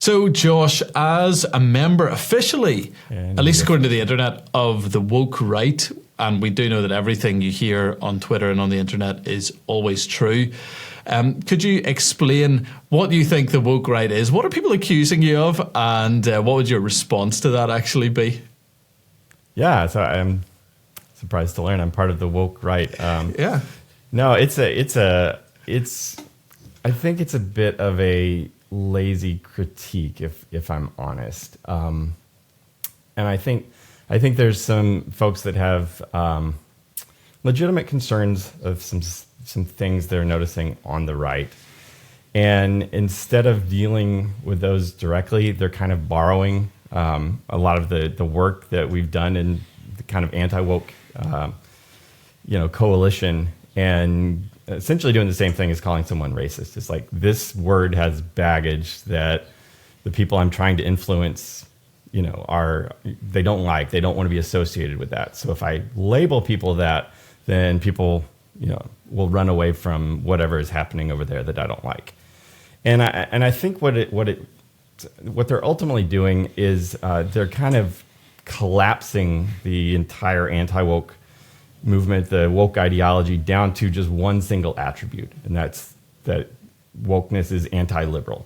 So, Josh, as a member officially, And at least according to the internet, of the woke right, and we do know that everything you hear on Twitter and on the internet is always true, could you explain what you think the woke right is? What are people accusing you of? And what would your response to that actually be? Yeah, so I'm surprised to learn I'm part of the woke right. Yeah. No, I think it's a bit of a lazy critique, if I'm honest. And I think there's some folks that have legitimate concerns of some things they're noticing on the right. And instead of dealing with those directly, they're kind of borrowing a lot of the work that we've done in the kind of anti-woke coalition, and essentially doing the same thing as calling someone racist. It's like, this word has baggage that the people I'm trying to influence, they don't like. They don't want to be associated with that. So if I label people that, then people, will run away from whatever is happening over there that I don't like. And I think what they're ultimately doing is they're kind of collapsing the entire anti-woke movement, the woke ideology, down to just one single attribute, and that's that wokeness is anti-liberal.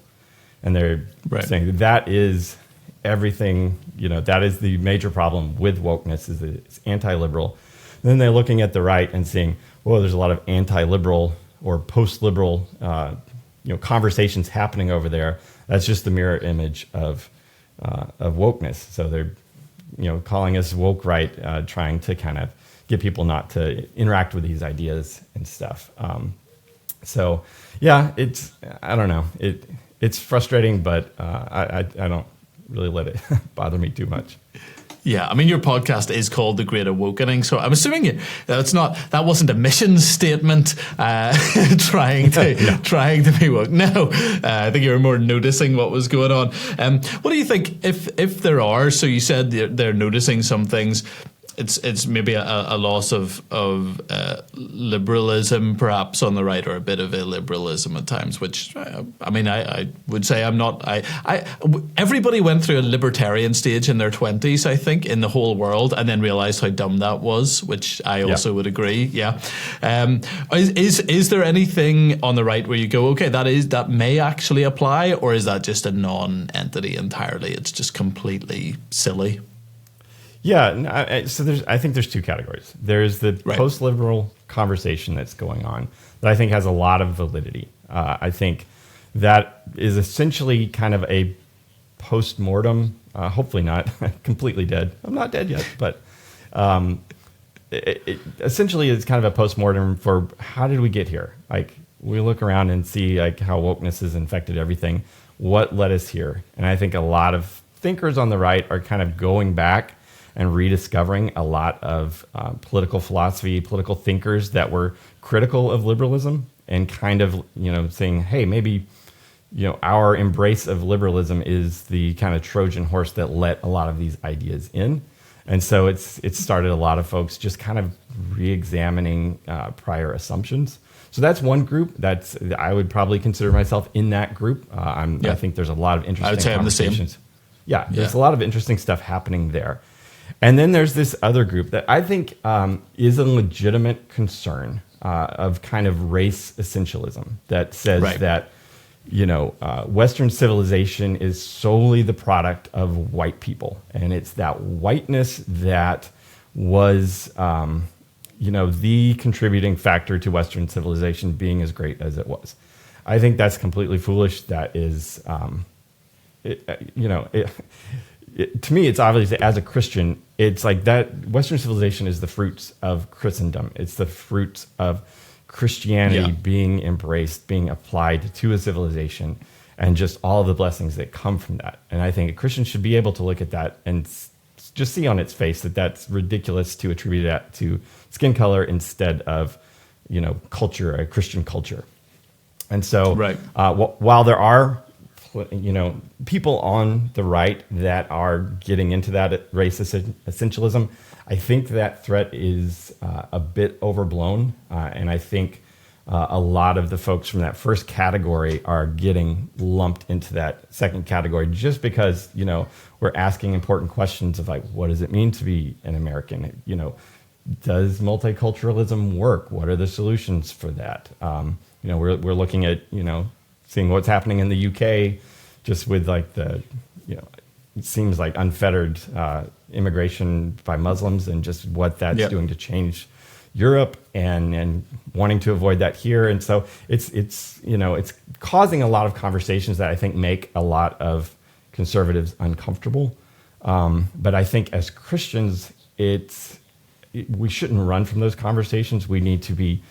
And they're saying that is everything, that is the major problem with wokeness, is that it's anti-liberal. And then they're looking at the right and saying, well, there's a lot of anti-liberal or post-liberal conversations happening over there. That's just the mirror image of wokeness. So they're calling us woke right, trying to kind of get people not to interact with these ideas and stuff. So yeah, I don't know. It's frustrating, but I don't really let it bother me too much. Yeah, I mean, your podcast is called The Great Awakening, so I'm assuming that wasn't a mission statement trying to be woke. No, I think you were more noticing what was going on. What do you think if there are? So you said they're noticing some things. It's maybe a loss of liberalism perhaps on the right, or a bit of illiberalism at times, which I would say I'm not. Everybody went through a libertarian stage in their 20s, I think, in the whole world, and then realized how dumb that was, which I also would agree. Yeah. Is there anything on the right where you go, okay, that may actually apply, or is that just a non-entity entirely? It's just completely silly. Yeah, so I think there's two categories. There's the post-liberal conversation that's going on that I think has a lot of validity. I think that is essentially kind of a post-mortem, hopefully not completely dead. I'm not dead yet, but it essentially is kind of a post-mortem for how did we get here? Like, we look around and see like how wokeness has infected everything. What led us here? And I think a lot of thinkers on the right are kind of going back and rediscovering a lot of political philosophy, political thinkers that were critical of liberalism, and kind of, saying, hey, maybe, our embrace of liberalism is the kind of Trojan horse that let a lot of these ideas in. And so it's started a lot of folks just kind of re-examining prior assumptions. So that's one group. I would probably consider myself in that group. I think there's a lot of interesting conversations. I'm the same. Yeah, there's a lot of interesting stuff happening there. And then there's this other group that I think is a legitimate concern of kind of race essentialism that says that, Western civilization is solely the product of white people. And it's that whiteness that was, the contributing factor to Western civilization being as great as it was. I think that's completely foolish. That is, to me, it's obvious that as a Christian, it's like that Western civilization is the fruits of Christendom. It's the fruits of Christianity being embraced, being applied to a civilization, and just all of the blessings that come from that. And I think a Christian should be able to look at that and just see on its face that that's ridiculous to attribute that to skin color instead of, culture, a Christian culture. And so while there are people on the right that are getting into that race essentialism, I think that threat is a bit overblown. And I think a lot of the folks from that first category are getting lumped into that second category just because, we're asking important questions of like, what does it mean to be an American? Does multiculturalism work? What are the solutions for that? We're looking at, seeing what's happening in the UK just with like it seems like unfettered immigration by Muslims and just what that's doing to change Europe and wanting to avoid that here. And so it's causing a lot of conversations that I think make a lot of conservatives uncomfortable. But I think as Christians, we shouldn't run from those conversations. We need to be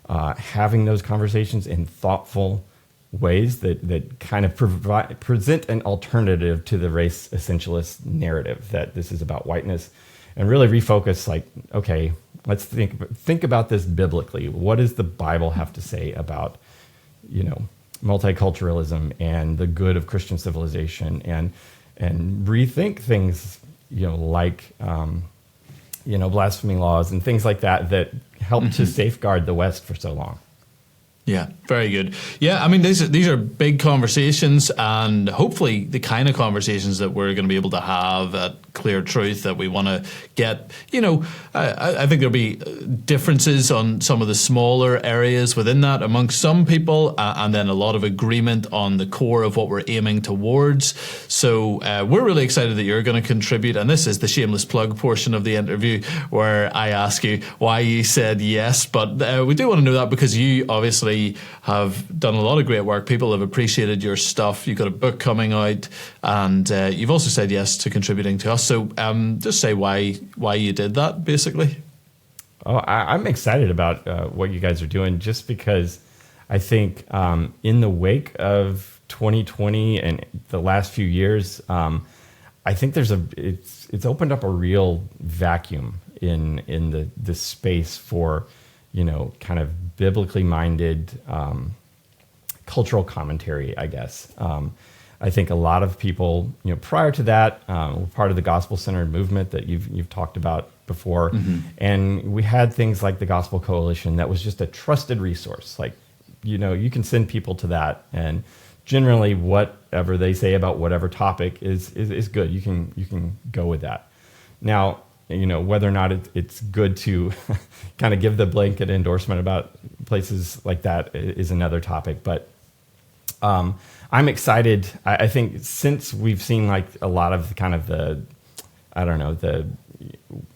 having those conversations in thoughtful ways that kind of present an alternative to the race essentialist narrative that this is about whiteness, and really refocus like, okay, let's think about this biblically. What does the Bible have to say about, multiculturalism and the good of Christian civilization, and rethink things, like, blasphemy laws and things like that helped to safeguard the West for so long. Yeah, very good. Yeah, I mean, these are big conversations, and hopefully the kind of conversations that we're going to be able to have at Clear Truth that we want to get. I think there'll be differences on some of the smaller areas within that amongst some people, and then a lot of agreement on the core of what we're aiming towards. So we're really excited that you're going to contribute, and this is the shameless plug portion of the interview where I ask you why you said yes, but we do want to know that because you obviously have done a lot of great work. People have appreciated your stuff. You've got a book coming out, and you've also said yes to contributing to us. So just say why you did that, basically. Oh, I'm excited about what you guys are doing, just because I think in the wake of 2020 and the last few years, I think it's opened up a real vacuum in the space for kind of biblically minded cultural commentary, I guess. I think a lot of people, prior to that, were part of the gospel-centered movement that you've talked about before, and we had things like the Gospel Coalition that was just a trusted resource. Like, you can send people to that, and generally, whatever they say about whatever topic is good. You can go with that. Now, whether or not it's good to kind of give the blanket endorsement about places like that is another topic. But I'm excited. I think since we've seen like a lot of the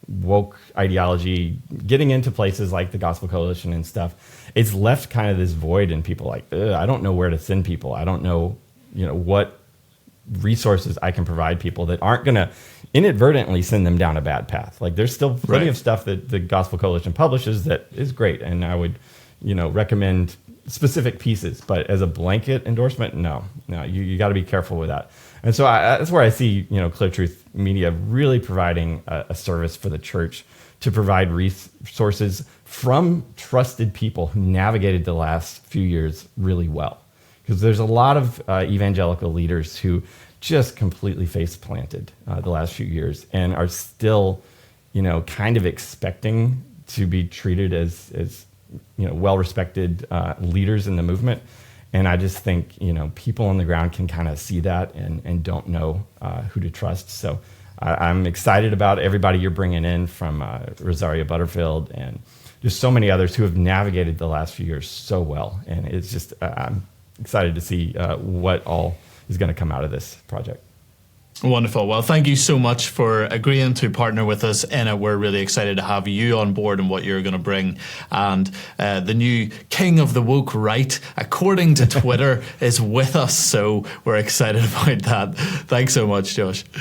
woke ideology getting into places like the Gospel Coalition and stuff, it's left kind of this void in people like, I don't know where to send people. I don't know, what resources I can provide people that aren't going to inadvertently send them down a bad path. Like, there's still plenty of stuff that the Gospel Coalition publishes that is great, and I would, recommend specific pieces. But as a blanket endorsement, no, you got to be careful with that. And so that's where I see, Clear Truth Media really providing a service for the church to provide resources from trusted people who navigated the last few years really well. Because there's a lot of evangelical leaders who just completely face planted the last few years and are still, kind of expecting to be treated as well-respected leaders in the movement. And I just think, people on the ground can kind of see that and don't know who to trust. So I'm excited about everybody you're bringing in from Rosaria Butterfield and just so many others who have navigated the last few years so well. And it's just, I'm excited to see what all is going to come out of this project. Wonderful. Well, thank you so much for agreeing to partner with us in it. We're really excited to have you on board and what you're going to bring. And the new king of the woke right, according to Twitter, is with us. So we're excited about that. Thanks so much, Josh.